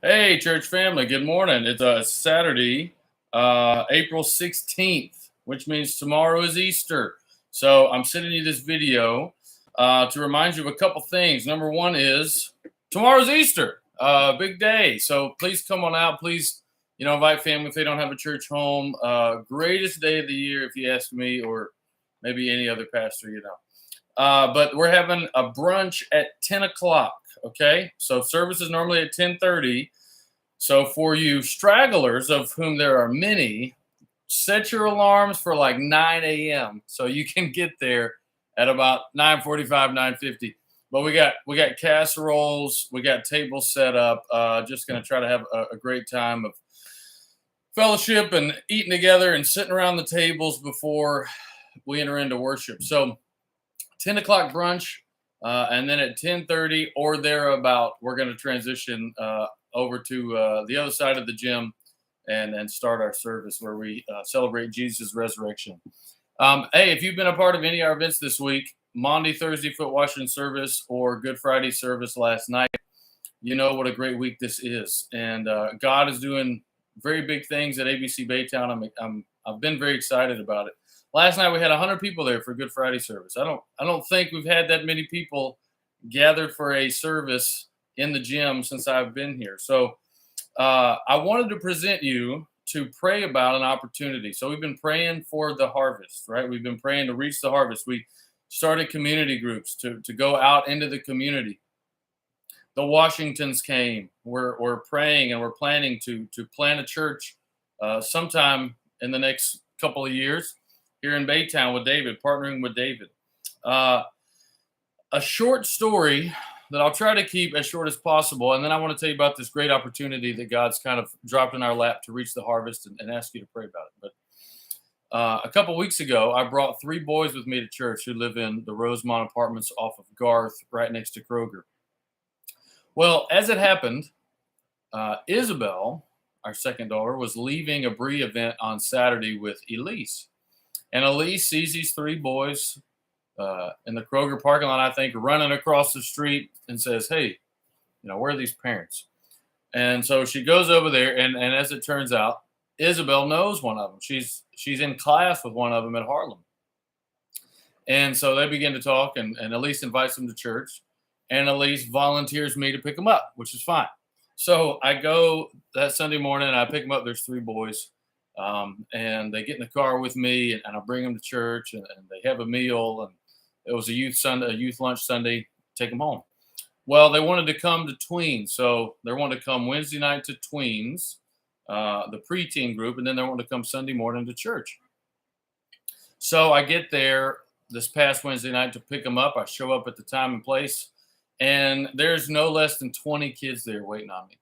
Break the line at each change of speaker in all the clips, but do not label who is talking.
Hey, church family, good morning. It's Saturday, April 16th, which means tomorrow is Easter. So I'm sending you this video to remind you of a couple things. Number one is tomorrow's Easter, big day. So please come on out. Please, invite family if they don't have a church home. Greatest day of the year, if you ask me, or maybe any other pastor, But we're having a brunch at 10 o'clock. Okay, so service is normally at 10:30. So for you stragglers, of whom there are many, set your alarms for like 9 a.m. so you can get there at about 9:45, 9:50. But we got casseroles, we got tables set up. Just gonna try to have a great time of fellowship and eating together and sitting around the tables before we enter into worship. So 10 o'clock brunch, and then at 10:30 or thereabout, we're going to transition over to the other side of the gym and start our service where we celebrate Jesus' resurrection. Hey, if you've been a part of any of our events this week, Maundy, Thursday foot washing service, or Good Friday service last night, you know what a great week this is. And God is doing very big things at ABC Baytown. I've been very excited about it. Last night we had 100 people there for Good Friday service. I don't think we've had that many people gathered for a service in the gym since I've been here. So I wanted to present you to pray about an opportunity. So we've been praying for the harvest, right? We've been praying to reach the harvest. We started community groups to go out into the community. The Washingtons came. We're praying and we're planning to plant a church sometime in the next couple of years here in Baytown with David, partnering with David. Uh, a short story that I'll try to keep as short as possible, and then I want to tell you about this great opportunity that God's kind of dropped in our lap to reach the harvest and ask you to pray about it. But a couple weeks ago, I brought three boys with me to church who live in the Rosemont Apartments off of Garth, right next to Kroger. Well, as it happened, Isabel, our second daughter, was leaving a Brie event on Saturday with Elise. And Elise sees these three boys in the Kroger parking lot, I think, running across the street and says, "Hey, where are these parents?" And so she goes over there, and as it turns out, Isabel knows one of them. She's in class with one of them at Harlem. And so they begin to talk, and Elise invites them to church, and Elise volunteers me to pick them up, which is fine. So I go that Sunday morning, and I pick them up. There's three boys, and they get in the car with me, and I bring them to church, and they have a meal, and it was a youth lunch Sunday. Take them home. Well, they wanted to come to Tweens, so they wanted to come Wednesday night to Tweens, the preteen group, and then they wanted to come Sunday morning to church. So I get there this past Wednesday night to pick them up. I show up at the time and place, and there's no less than 20 kids there waiting on me,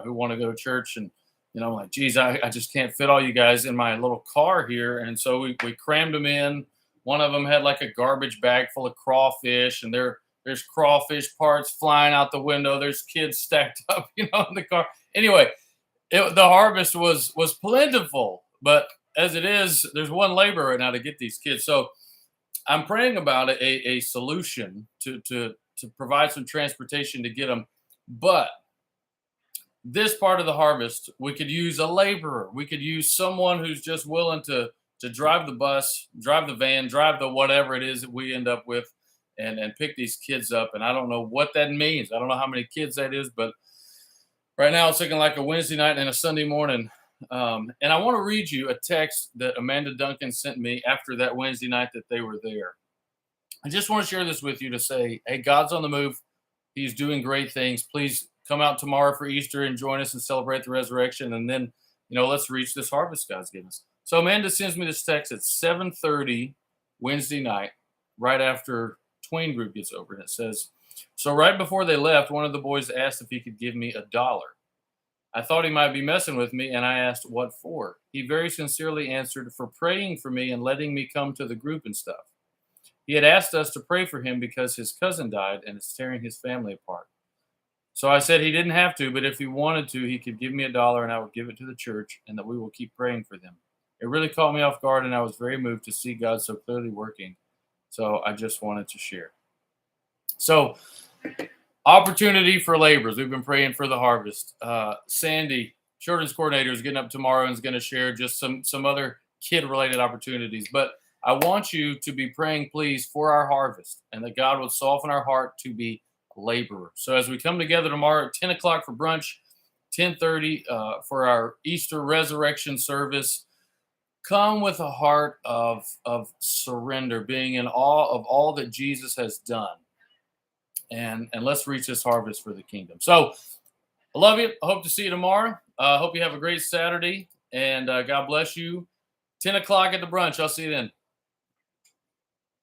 who want to go to church. And, I'm like, geez, I just can't fit all you guys in my little car here. And so we crammed them in. One of them had like a garbage bag full of crawfish, and there's crawfish parts flying out the window. There's kids stacked up, in the car. Anyway, the harvest was plentiful, but as it is, there's one labor right now to get these kids. So I'm praying about a solution to provide some transportation to get them. But this part of the harvest, we could use a laborer. We could use someone who's just willing to drive the bus, drive the van, drive the whatever it is that we end up with, and pick these kids up. And I don't know what that means. I don't know how many kids that is, but right now it's looking like a Wednesday night and a Sunday morning. And I want to read you a text that Amanda Duncan sent me after that Wednesday night that they were there. I just want to share this with you to say, hey, God's on the move. He's doing great things. Please come out tomorrow for Easter and join us and celebrate the resurrection. And then, let's reach this harvest God's given us. So Amanda sends me this text at 7:30 Wednesday night, right after Tween group gets over. And it says, so right before they left, one of the boys asked if he could give me $1. I thought he might be messing with me, and I asked what for. He very sincerely answered, for praying for me and letting me come to the group and stuff. He had asked us to pray for him because his cousin died and it's tearing his family apart. So I said he didn't have to, but if he wanted to, he could give me $1 and I would give it to the church, and that we will keep praying for them. It really caught me off guard, and I was very moved to see God so clearly working. So I just wanted to share. So Opportunity for laborers. We've been praying for the harvest. Sandy, children's coordinator, is getting up tomorrow and is going to share just some other kid-related opportunities. But I want you to be praying, please, for our harvest and that God would soften our heart to be laborers. So as we come together tomorrow at 10 o'clock for brunch, 10:30 for our Easter resurrection service, come with a heart of surrender, being in awe of all that Jesus has done. And let's reach this harvest for the kingdom. So I love you. I hope to see you tomorrow. I hope you have a great Saturday, and God bless you. 10 o'clock at the brunch. I'll see you then.